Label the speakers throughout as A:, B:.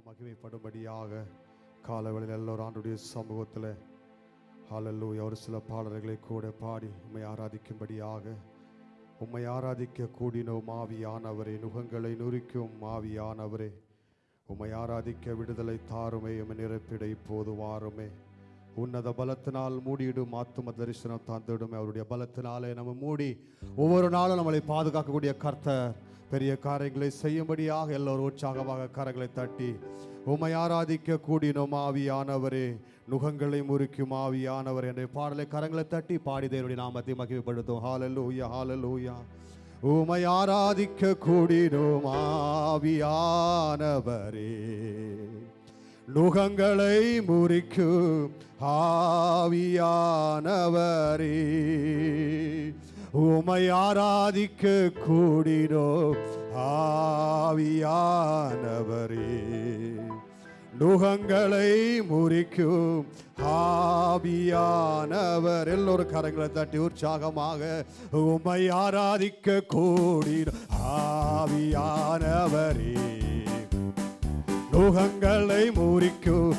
A: நாமம் மகிமைப்படும்படியாக காலவெளியில் எல்லோரும் ஆண்டுடைய சமூகத்தில் ஹல்லேலூயா ஒரு சில பாடல்களை கூட பாடி உம்மை ஆராதிக்கும்படியாக உம்மை ஆராதிக்க கூடினோம். ஆவியானவரே, நுகங்களை நுரிக்கும் ஆவியானவரே, உம்மை ஆராதிக்க விடுதலை தாருமே. உம்மை நிரப்பிட இப்போது வாருமே. உன்னத பலத்தினால் மூடியிடும் ஆத்தும தரிசனம் தந்திடுமே. அவருடைய பலத்தினாலே நம்ம மூடி ஒவ்வொரு நாளும் நம்மளை பாதுகாக்கக்கூடிய கர்த்தர் பெரிய காரியங்களை செய்யும்படியாக எல்லோரும் உற்சாகமாக கரங்களை தட்டி உம்மை ஆராதிக்க கூடினோம். ஆவியானவரே, நுகங்களை முறிக்கும் ஆவியானவர் என்ற பாடலை கரங்களை தட்டி பாடி தேவனுடைய நாமத்தை மகிமைப்படுத்தும். ஹல்லேலூயா, ஹல்லேலூயா. உம்மை ஆராதிக்க கூடினோம். ஆவியானவரே, நுகங்களை முறிக்கும் ஆவியானவரே, உம்மை ஆராதிக்க கூடினோம். ஆவியானவரே, நுகங்களை முறிக்கும் ஆவியானவர். எல்லோரும் கரங்களை தட்டி உற்சாகமாக உம்மை ஆராதிக்க கூடினோம். ஆவியானவரே, நுகங்களை முறிக்கும்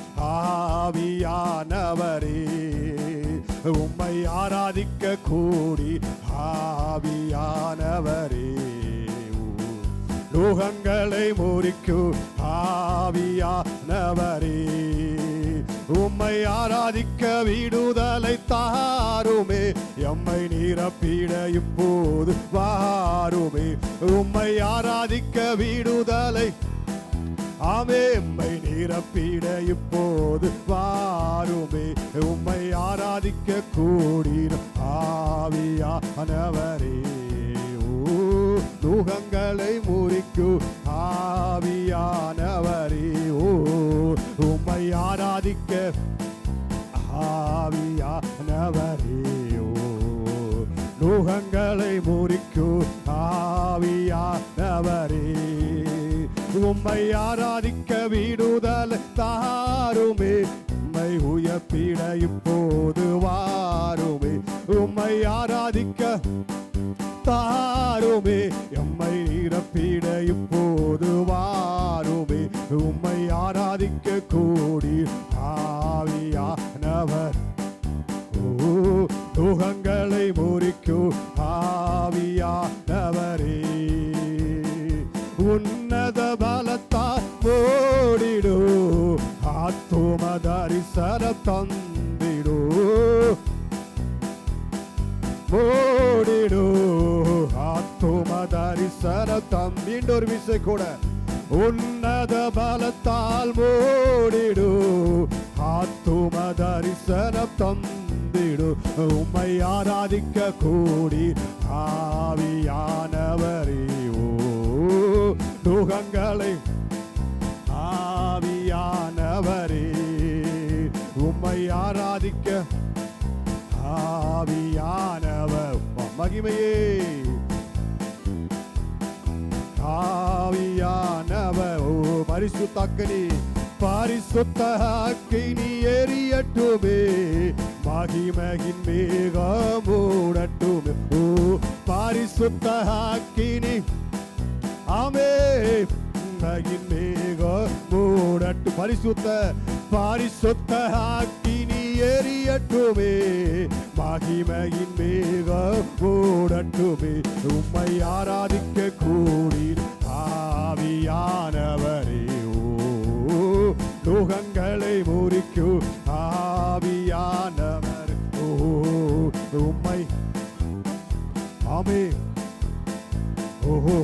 A: ஆவியானவரே, உம்மை ஆராதிக்க கூடி ஆவியானவரே, நுகங்களை முறிக்கும் ஆவியானவரே, உம்மை ஆராதிக்க விடுதலை தாருமே. எம்மை நிரப்பிட இப்போது வாருமே. உம்மை ஆராதிக்க விடுதலை ஆமே. எம்மை நிரப்பிட இப்போது வாருமே. உம்மை ஆராதிக்க கூடின ஆவியானவரே, நுகங்களை முறிக்கும் ஆவியானவரே, உம்மை ஆராதிக்க ஆவியானவரே, நுகங்களை முறிக்கும் ஆவியானவரே, உம்மை ஆராதிக்க விடுதலை தாருமே. உம்மை உயர்த்திட இப்போது வாருமே. உம்மை ஆராதிக்க தாருமே. எம்மை நிரப்பிட இப்போது வாருமே. உம்மை ஆராதிக்க கூடி ஆவியானவர், நுகங்களை முறிக்கும் ஆவியானவரே, உன்னத பலத்தால் ஓடிடு ஆத்தும தரிசனம் தந்திடு. ஓடிடு ஆத்தும தரிசனம் தந்திடு. ஒரு விசை கூட உன்னத பலத்தால் ஓடிடு ஆத்தும தரிசனம் தந்திடு. உம்மை ஆராதிக்க கூடி ஆவியானவரே, நுகங்களை ஆவியானவரே, உம்மை ஆராதிக்க ஆவியானவர் மகிமையே. ஆவியானவர் பரிசுத்த அக்கினி, பரிசுத்த அக்கினி எரியட்டுமே. மகிமையின் மேகம் மூடட்டுமே. பரிசுத்த அக்கினி ஆமே. மகிமையின் மேகம் மூடட்டு. பரிசுத்த அக்கினி எரியட்டுமே. மகிமையின் மேகம் மூடட்டுமே. உம்மை ஆராதிக்க கூடி ஆவியானவரே, நுகங்களை முறிக்கும் ஆவியானவர், உம்மை ஆமே. ஓஹோ,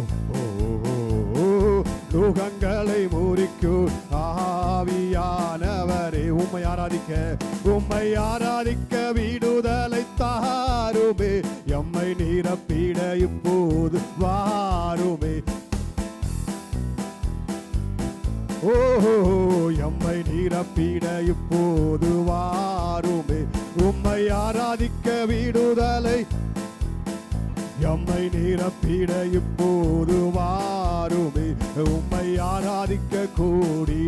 A: நுகங்களை முறிக்கும் ஆவியானவரே, உம்மை ஆராதிக்க விடுதலை தாருமே. எம்மை நிரப்பிட இப்போது வாருமே. ஓஹோ, எம்மை நிரப்பிட இப்போது வாருமே. உம்மை ஆராதிக்க விடுதலை, எம்மை நிரப்பிட இப்போது வாருமே. உம்மை ஆராதிக்க கூடி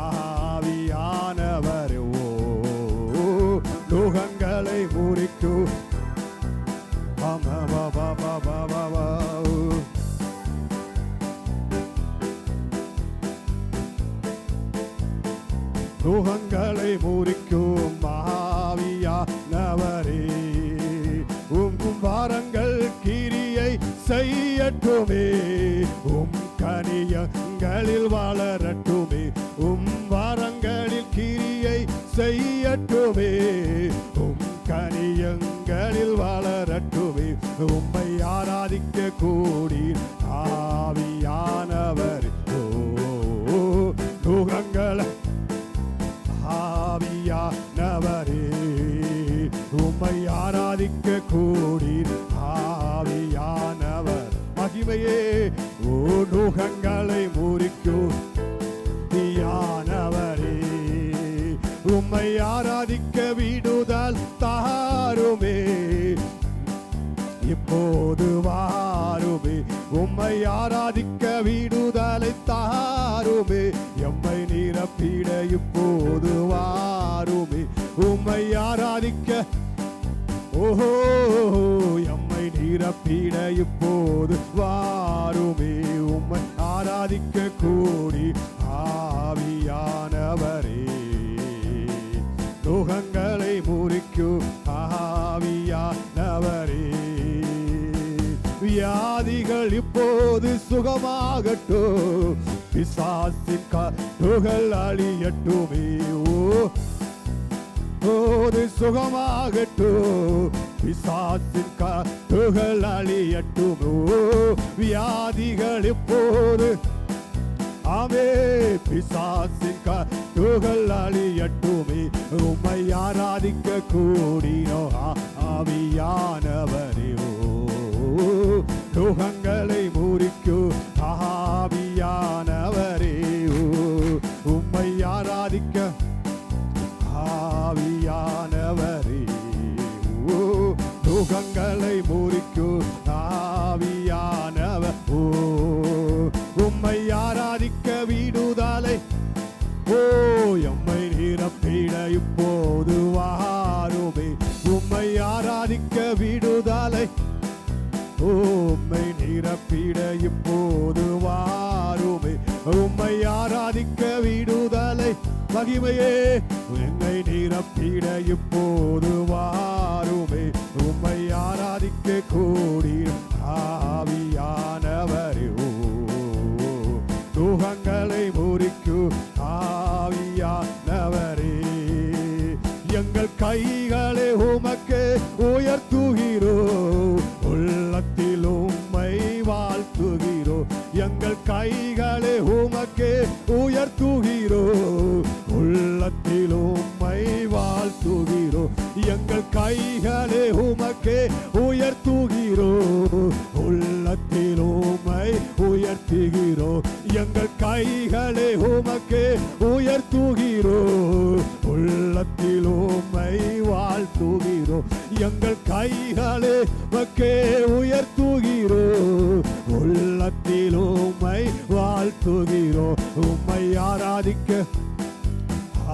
A: ஆவியானவர், நுகங்களை முறிக்கும் நுகங்களை முறிக்கும் ஆவியானவரே, வாரங்கள் கிரியை செய்யட்டுமே, கனியங்களில் வளரட்டுமே, வாரங்களில் கிரியை செய்யட்டுமே, கனியங்களில் வளரட்டுமே, உம்மை ஆராதிக்க கூடி ஆவியானவர் நுகங்களை ஆவியானவரே, உம்மை ஆராதிக்க கூடி ஆவியானவர் மகிமையே, ஓ நுகங்களை முறிக்கும் யானவரே, உம்மை ஆராதிக்க விடுதல் தாருமே, இப்போது வாருமே, உம்மை ஆராதிக்க விடுதலை தாருமே, எம்மை நிரப்பிட இப்போது வாருமே, உம்மை ஆராதிக்க ஓஹோ எம்மை நிரப்பிட இப்போது வாருமே, உம்மை ஆராதிக்க கூடி ஆவியானவரே, நுகங்களை முறிக்கும் ஆவியானவரே, வியாதிகள் இப்போது சுகமாகட்டும், பிசாசின் கட்டுகள் அழியட்டுமே, இப்போது சுகமாகட்டும், பிசாசின் கட்டுகள் அழியட்டுமோ, வியாதிகள் இப்போது ஆமே பிசாசின் கட்டுகள் அழியட்டுமே, உம்மை ஆராதிக்க கூடினோ ஆவியானவரே, நுகங்களை முறிக்கும் ஆவியானவரே, உம்மை ஆராதிக்க ஆவியானவரே, நுகங்களை முறிக்கும் ஆவியானவர், உம்மை ஆராதிக்க விடுதலை எம்மை நிரப்பிட இப்போது வாருமே, உம்மை ஆராதிக்க விடுதலை உம்மை நிரப்பிட இப்போது வாருமே, உம்மை ஆராதிக்க விடுதலை மகிமையே, என்னை நிரப்பிட இப்போது வாருமே, உம்மை ஆராதிக்க கூடி ஆவியானவரே, நுகங்களை முறிக்கும் ஆவியானவரே, எங்கள் கைகளை உமக்கு உயர்த்துகிறோ, உள்ளத்தில் உம்மை வாழ்த்துகிறோ, எங்கள் கைகளை உமக்கு உயர்த்துகிறோ, உள்ளத்தில் உம்மை வாழ்த்துகிறோ, எங்கள் கைகளை உமக்கு உயர்த்துகிறோ, உள்ளத்தில் உம்மை உயர்த்துகிறோ, எங்கள் கைகளை உமக்கு உயர்த்துகிறோ, உள்ளத்தில் உம்மை வாழ்த்துகிறோ, எங்கள் கைகளை உமக்கு உயர்த்துகிறோ, உள்ளத்தில் உம்மை வாழ்த்துகிறோ, உம்மை ஆராதிக்க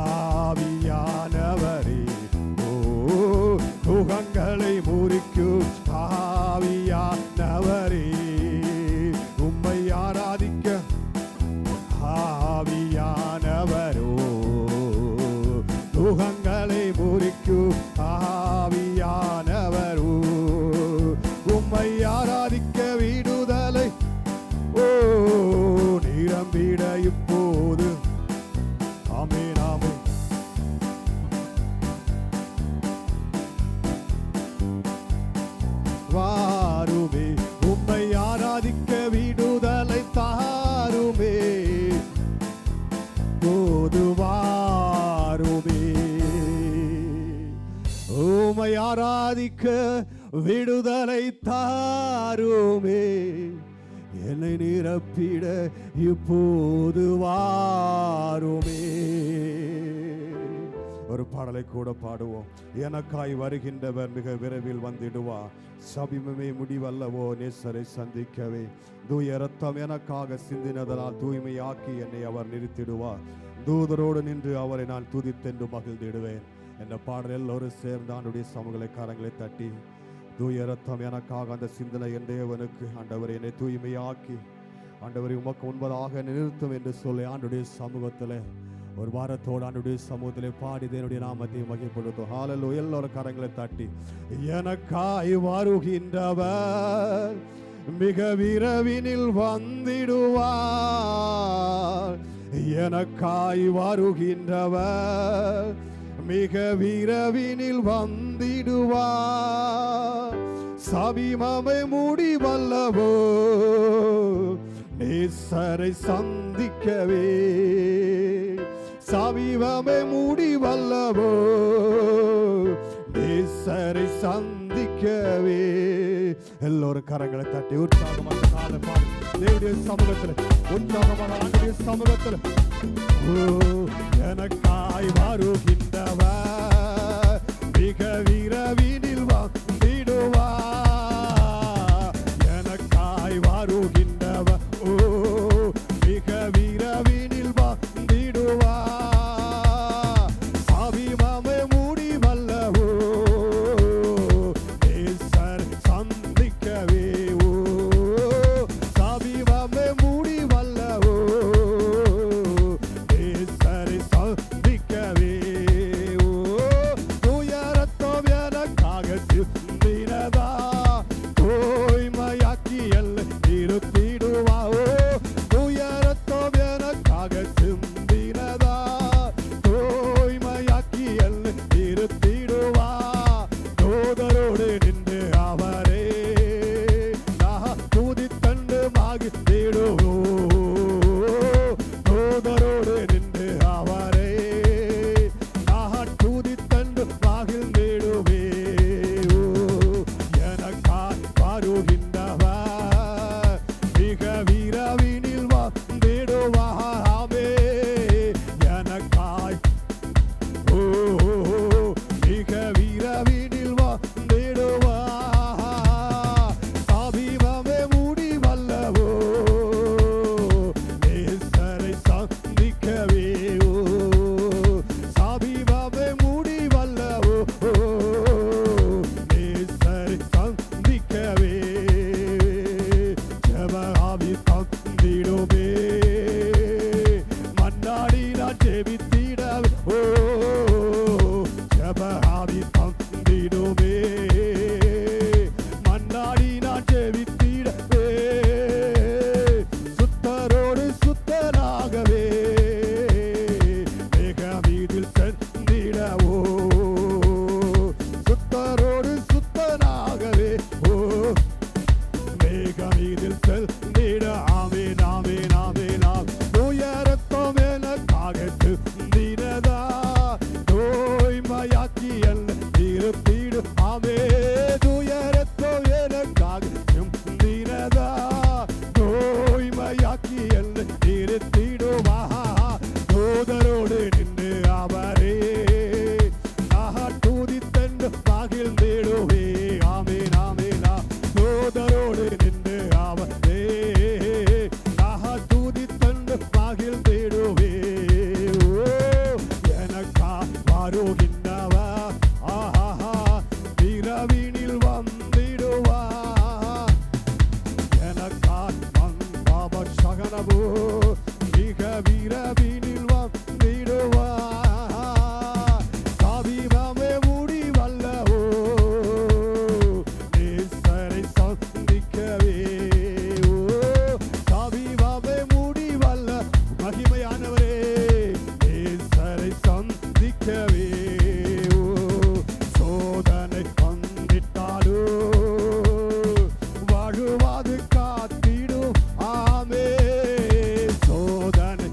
A: ஆவியானவரே, நுகங்களை முறிக்கும் ஆவியானவரே, உம்மை ஆராதிக்க ஆவியானவரோ, நுகங்களை முறிக்கும் ஆவியானவரோ, உம்மை ஆராதிக்க விடுதலை நிரம்பிட இப்போது ஆமென் ஆமென். வாருமே, உம்மை ஆராதிக்க விடுதலை தாருமே, போது வாருமே, உம்மை ஆராதிக்க விடுதலை தாருமே, என்னை நிரப்பிட இப்போது வாருமே. ஒரு பாடலை கூட பாடுவோம். எனக்காய் வருகின்றவர் மிக விரைவில் வந்திடுவார், சபிமமே முடிவல்லவோ நேசரை சந்திக்கவே, தூய ரத்தம் எனக்காக சிந்தினதனால் தூய்மையாக்கி என்னை அவர் நிறுத்திடுவார், தூதரோடு நின்று அவரை நான் துதித்தென்று மகிழ்ந்திடுவேன் என்ற பாடல் எல்லோரும் சேர்ந்து ஆண்டுடைய சமூகங்களை கரங்களை தட்டி, தூய ரத்தம் எனக்காக அந்த சிந்தனை என் தேவனுக்கு ஆண்டவர் என்னை தூய்மையாக்கி ஆண்டவரை உமக்கு முன்பதாக நிறுத்தும் என்று சொல்லி ஆண்டுடைய சமூகத்தில் ஒரு வாரத்தோடு ஆண்டுடைய சமூகத்திலே பாடி தேவனுடைய நாமத்தை மகிமைப்படுத்தும். ஹalleluya. எல்லோரும் கரங்களை தட்டி, எனக்காய் வருகின்றவர் மிக விரைவினில் வந்திடுவார். எனக்காய் வருகின்றவர் மிக விரைவினில் வந்திடுவார். சமீபமே முடிவல்லவோ நேசரை சந்திக்கவே. சமீபமே முடிவல்லவோ நேசரை சந்திக்கவே. எல்லோரும் கரங்களை தட்டி உற்சாகமாக பாடு. தேவனுடைய சமூகத்தில் உற்சாகமாக ஆண்டுடைய சமூகத்தில் எனக்காய் வருகின்றவர் மிக விரைவினில் வந்திடுவார். எனக்காய் வருகின்றவர் மிக விரைவினில் வந்திடுவார். சமீபமே முடிவல்லவோ நேசர் சந்திக்கவே. சமீபமே முடிவல்லவோ நேசரை சந்திக்கவே. துயரத்தோம் எனக்காக சிந்தினதா தூய்மையாக்கி எல்லை இருத்திடுவா. துயரத்தோம் எனக்காக சிந்தினதா தூய்மையாக்கி எல்லை இருத்திடுவா. தூதரோடு நின்று அவரே துதித்தண்டு மகிழ்ந்திடுவோ. தூதரோடு நின்று அவரே துதித்தண்டு மகிழ்ந்திடுவே. எனக்காய் வருகின்றவர் மிக விரைவினில் வந்திடுவாரே. எனக்காய் மிக விரைவினில் வந்திடுவார். சமீபமே முடிவல்லவோ நேசரை சந்திக்கவே. சமீபமே முடிவல்லவோ நேசரை சந்திக்கவே. ஜெபஆவி தந்திடுமே மன்னாடி நான் ஜெபித்திடவே. ஜெபஆவி தந்திடுமே மன்னாடி நான் ஜெபித்திடவே. சுத்தரோடு சுத்தனாகவே மேகமீதில் சென்றிடவோ. சுத்தரோடு சுத்தனாகவே மேகமீதில் சென்றிட. ஆமென் ஆமென் ஆமென் ஆமென். துயரத்தோம் எனக்காக சிந்தினதா தூய்மையாக்கி எல்லை இருத்திடு. ஆமே துயரத்தோம் எனக்காக சிந்தினதா தூய்மையாக்கி எல்லை இருத்திடுவா. தூதரோடு நின்று அவரே துதித்தண்டு மகிழ்ந்திடுவே. ஆமென் ஆமென். தூதரோடு நின்று அவரே துதித்தண்டு மகிழ்ந்திடுவே. எனக்காய் வருகின்றவர் விரைவினில் வந்திடுவார். எனக்காய் வந்தவர் சகனவோ மிக விரைவினில் வந்திடுவார். சமீபமே முடிவல்லவோ நேசரை சந்திக்கவே. சமீபமே முடிவல்ல மகிமையானவரே நேசரை சந்திக்கவே. சோதனை வந்திட்டாலோ வாழுவாது காத்திடும். ஆமே சோதனை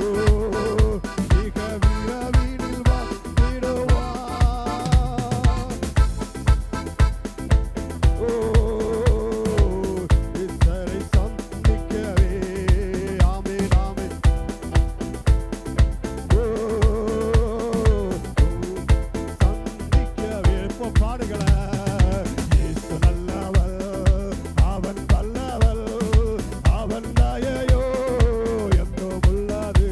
A: ஓ மிக விரைவில் வந்திடுவார். ஓ இஸ்ரவேலை சந்திக்கவே. ஆமென் ஆமென். ஓ சந்திக்கவே. இப்போ பாடுகளேன். இயேசு நல்லவர், அவன் வல்லவர், அவன் தயையோ என்றும் உள்ளது.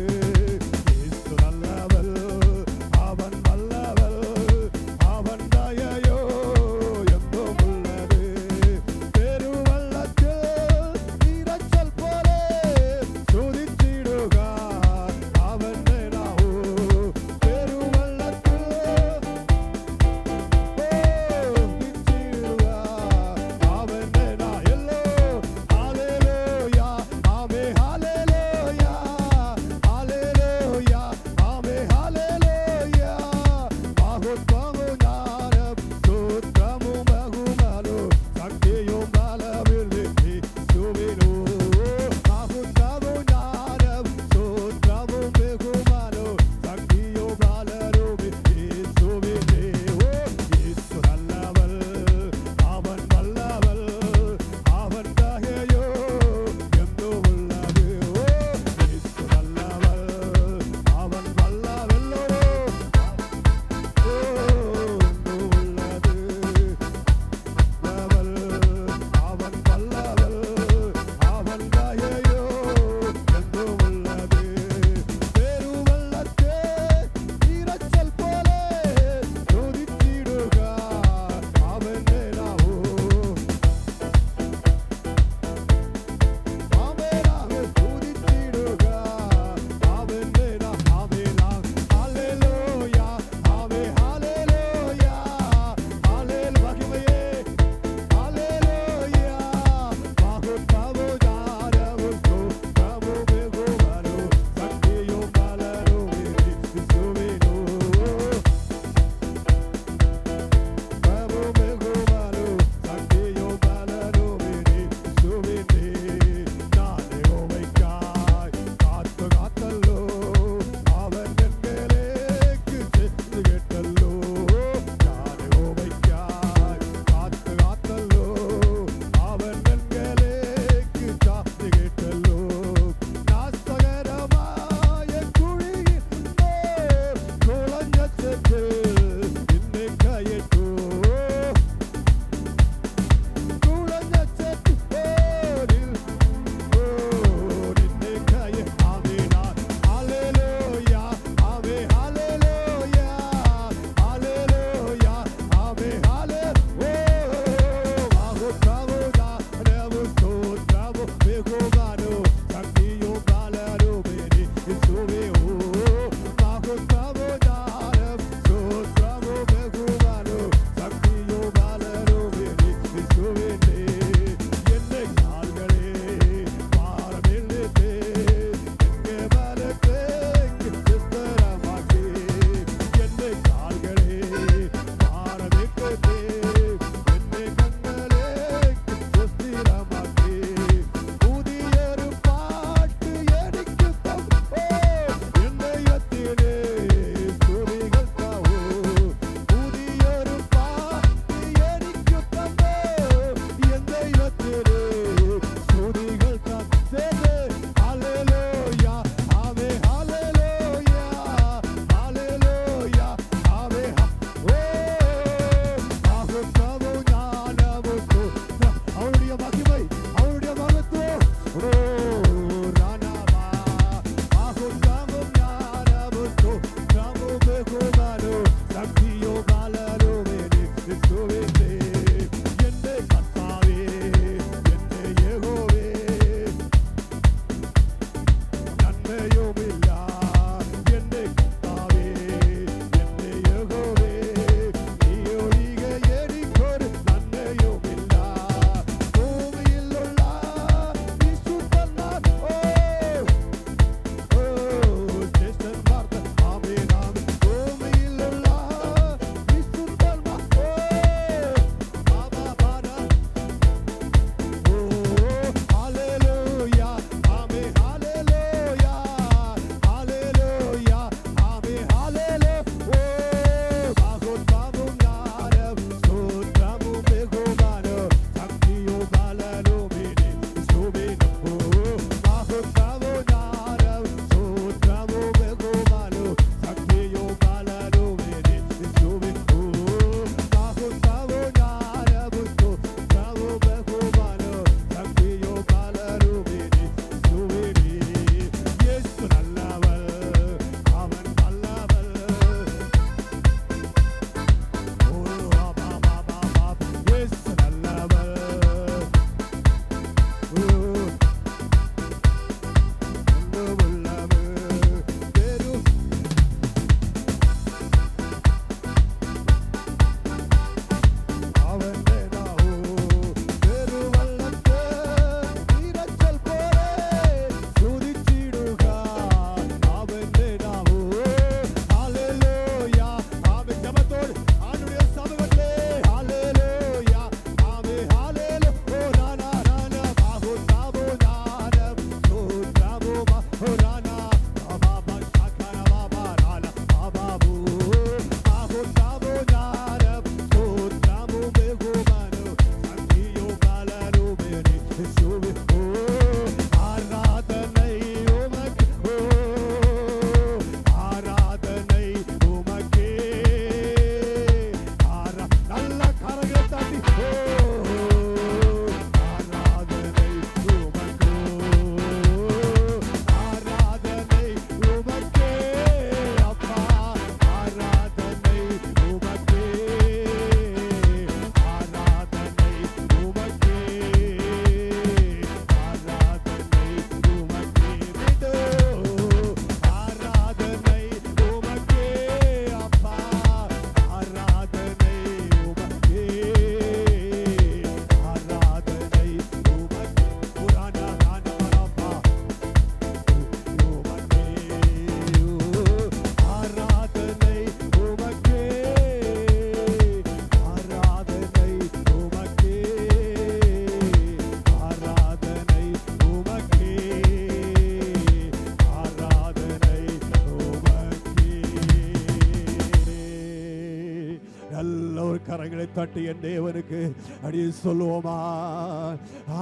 A: கரங்களை தட்டி என் தேவனுக்கு அடி சொல்லுவோமா?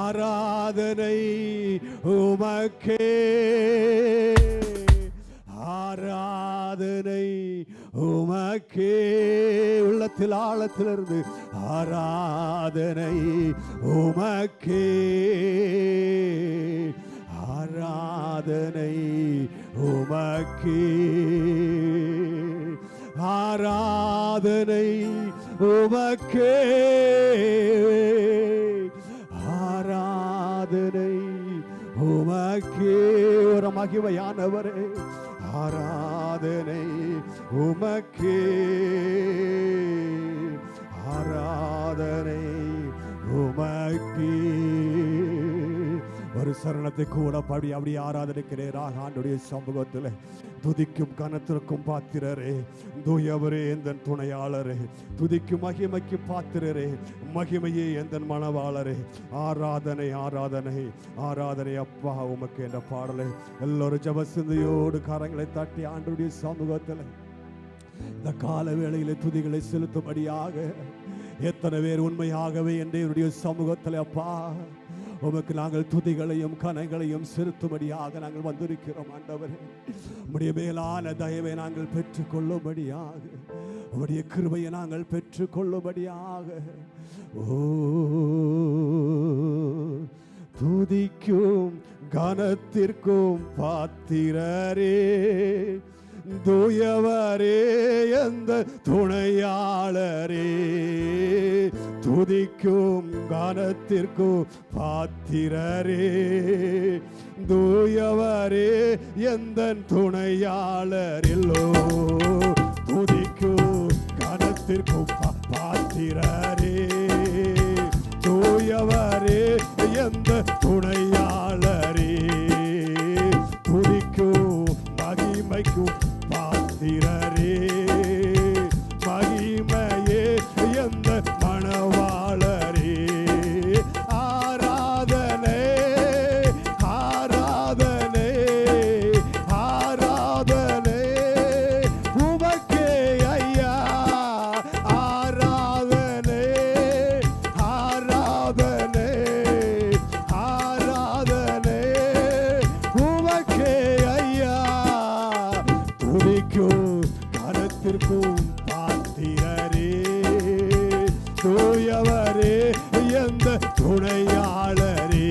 A: ஆராதனை உமக்கே, ஆராதனை உமக்கே. உள்ளத்தில் ஆழத்திலிருந்து ஆராதனை உமக்கே, ஆராதனை உமக்கே, ஆராதனை உமக்கே, ஆராதனை உமக்கே. ஒரு மகிமையானவரே, ஆராதனை உமக்கே, ஆராதனை உமக்கே. ஒரு சரணத்தை கூட பாடி அப்படியே ஆராதனைக்கு நேராக ஆண்டவருடைய சமூகத்தில் துதிக்கும் கனத்திற்கும் பாத்திரரே, தூயவரே எந்தன் துணையாளரே, துதிக்கும் மகிமைக்கு பாத்திரரே, மகிமையே எந்தன் மணவாளரே. ஆராதனை ஆராதனை ஆராதனை அப்பா உமக்கு என்ற பாடலை எல்லோரும் ஜபசிந்தையோடு கரங்களை தட்டி ஆண்டவருடைய சமூகத்தில் இந்த கால வேளையிலே துதிகளை செலுத்தும்படியாக எத்தனை பேர் உண்மையாகவே என்னுடைய சமூகத்தில் அப்பா உமக்கு நாங்கள் துதிகளையும் கனைகளையும் செலுத்தும்படியாக நாங்கள் வந்திருக்கிறோம். ஆண்டவரே, உம்முடைய மேலான தயவை நாங்கள் பெற்றுக்கொள்ளும்படியாக, உம்முடைய கிருபையை நாங்கள் பெற்றுக்கொள்ளும்படியாக. ஓ துதிக்கும் கனத்திற்கும் பாத்திரரே, தூயவரே எந்த துணையாளரே, துதிக்கும் கனத்திற்கும் பாத்திரரே, தூயவரே எந்த துணையாளரில்லோ, துதிக்கும் கனத்திற்கும் பாத்திரரே, தூயவரே எந்த துணையாளரே, துதிக்கும் மகிமைக்கும் பாத்திரரே, மகிமையே எந்த மணவாளரே. ஆராதனை ஆராதனை ஆராதனை உமக்கே ஐயா, ஆராதனை ஆராதனை ஆராதனை உமக்கே ஐயா, துதிக்கும் கனத்திற்கும் பாத்திரரே, தூயவரே எந்த துணையாளரே,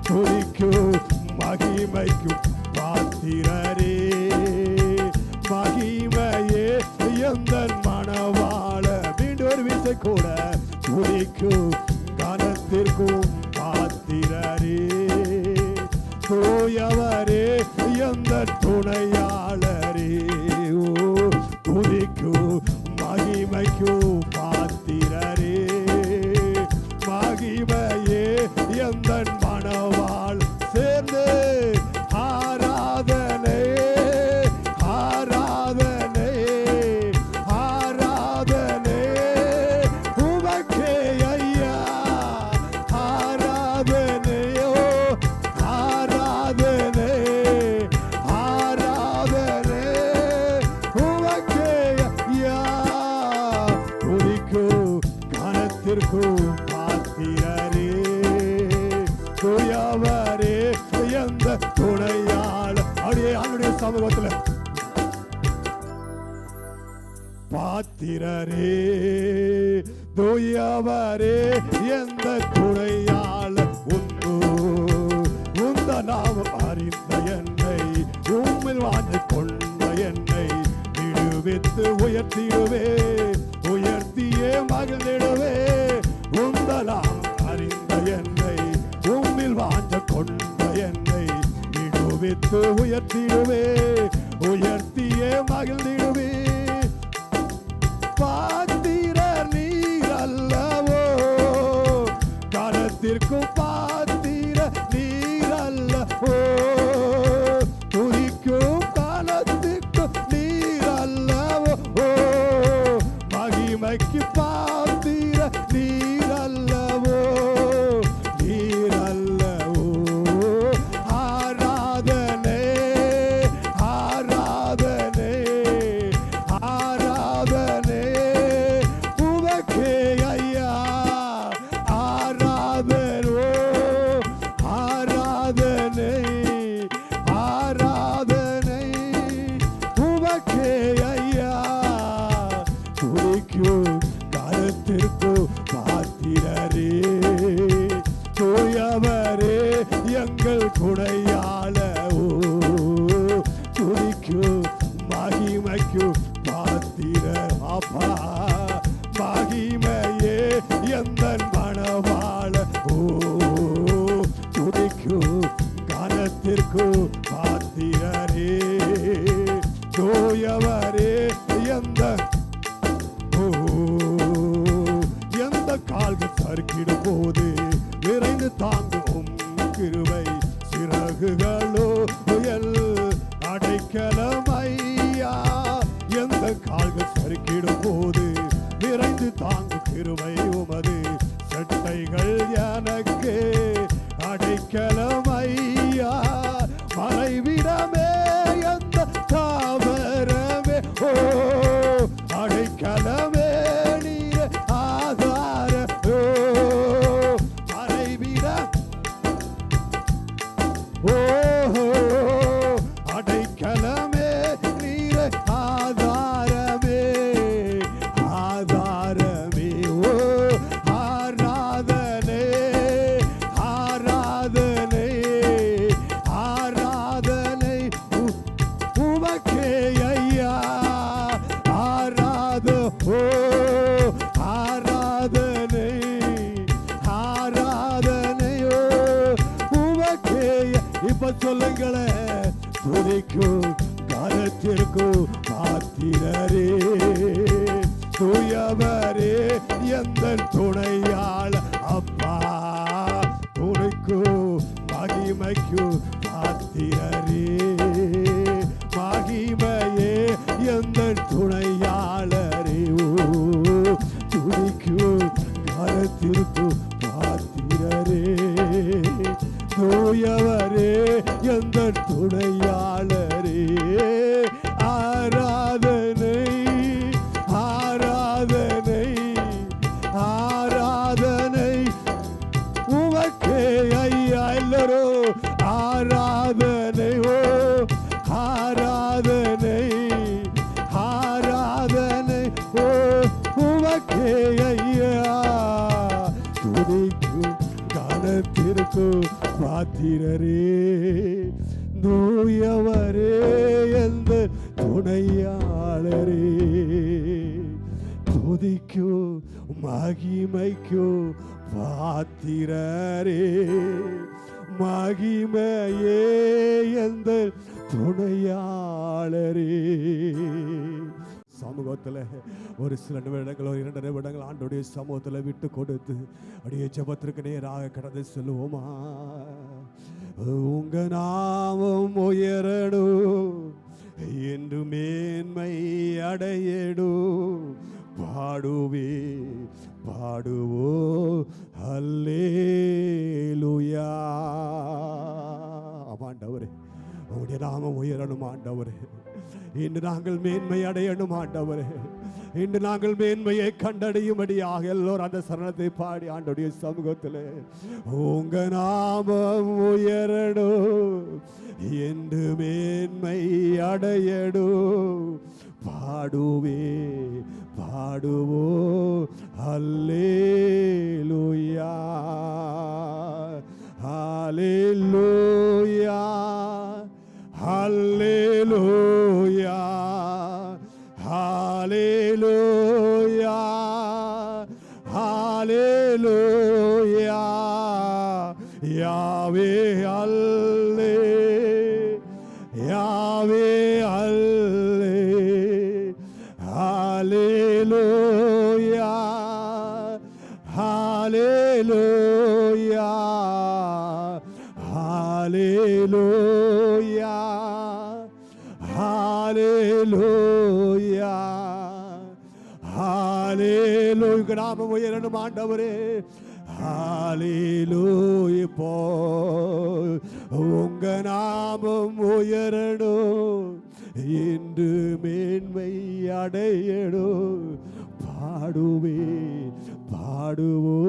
A: துதிக்கும் மகிமைக்கும் பாத்திரரே, மகிமையே எந்த மணவாள. மீண்டும் ஒரு வீசை கூட, துதிக்கும் கனத்திற்கும் பாத்திரரே, தூயவரே எந்த துணையாளரே, துதிக்கும் மகிமைக்கும் பாத்திரரே, மகிமையே எந்த மணவாள். சேர்ந்து ஆராதனை ஆராதனை ஆராதனை உமக்கே ஐயா, ஆராதனையோ ஆராதனை ஆராதனை உமக்கே ஐயா, துதிக்கும் கனத்திற்கும் பாத்திரரே, தூயவரே எந்த துணையாள. அப்படியே அவனுடைய சமூகத்தில் பாத்திரரே, தூயவரே எந்த துணையாள. உந்த நாமம் அறிந்த என்னை, உம்மில் வாழ்ந்து கொண்ட என்னை விடுவித்து உயர்த்திடுவே, உயர்த்தியே மகிழ்ந்திடுவே. உந்த நாமம் அறிந்த என்னை, உம்மில் வாழ்ந்து கொண்ட என்னை விடுவித்து உயர்த்திடுவே, உயர்த்தியே மகிழ்ந்திடுவே. பாத்திரர் நீர் அல்லவோ, கரத்திற்கும் பாத்திர நீர் அல்லவோ, துதிக்கும் காலத்திற்கும் நீர் அல்லவோ, மகிமைக்கு பாத்திர நீர் அல்லவோ, நீர் அல்லவோ. ஆராதனை ஆராதனை அடைக்கலம் ஐயா. எந்த கால்கள் சறுக்கிடும் போது விரைந்து தாங்கும் கிருபை உமது. செட்டைகள் எனக்கு அடைக்கலம் ஐயா. மறைவிடமே எந்த தாவரமே ஓ அடைக்கலமே நீர் ஆதார ஓ மறைவிட ஓ அடைக்கலமே நீர் ஆதாரமே ஆதாரமே ஓ ஆராதனை ஆராதனை ஆராதனை உமக்கே ஐயா. ஆராத ஓ ஆராதனை ஆராதனையோ உமக்கே. இப்ப சொல்லுங்களேன், துதிக்கும் கரத்திற்கும் பாத்திரரே தூயவரே எந்த துணையாள் அப்பா. துணைக்கும் மகிமைக்கும் பாத்திரரே மகிமையே எந்த துணையாளரே ஓ துதிக்கும் கரத்திற்கும் பாத்திரரே தூயவரே எந்த துணையாளரே. ஆராதனை ஆராதனை ஆராதனை உமக்கே ஐயா. எல்லாரும் ஆராதனை ஓ ஆராதனை ஆராதனை ஓ உமக்கே ஐயா. துதிக்கும் கனத்திற்கும் பாத்திரரே தூயவரே எந்த துணையாளரே. துதிக்கும் மகிமைக்கும் பாத்திரரே மகிமையே எந்த துணையாளரே. சமூகத்தில் ஒரு சில நிமிடங்கள் ஒரு 2 நிமிடங்கள் ஆண்டோடைய சமூகத்தில் விட்டு கொடுத்து அப்படியே ஜெபத்திற்கு நேராக கடந்து செல்வோமா. உங்க நாமம் உயரடும் என்று மேன்மை அடையடும் பாடுவே பாடுவோ அல்லேலூயா. ஆண்டவரே உடைய நாமம் உயரணும் ஆண்டவரே. இன்று நாங்கள் மேன்மை அடையணும் ஆண்டவரே. இன்று நாங்கள் மேன்மையை கண்டடையும்படியாக எல்லோரும் அந்த சரணத்தை பாடி ஆண்டோடைய சமூகத்தில் உங்க நாமம் உயரடும் என்று மேன்மை அடையடும் பாடுவே பாடுவோ அல்லேலூயா ஹல்லேலூயா ஹல்லேலூயா ஹல்லேலூயா ஹல்லேலூயா யாவே அல்லே யாவே அல்லே ஹல்லேலூயா ஹல்லேலூயா ஹல்லேலூயா ஹல்லேலூயா ஹல்லேலூயா. நாமம் உயரணும் ஆண்டவரே. ஹல்லேலூயா. இப்போ உங்க நாமம் உயரணும் என்று மேன்மை அடையணும் பாடுவே பாடுவோ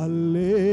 A: அல்லே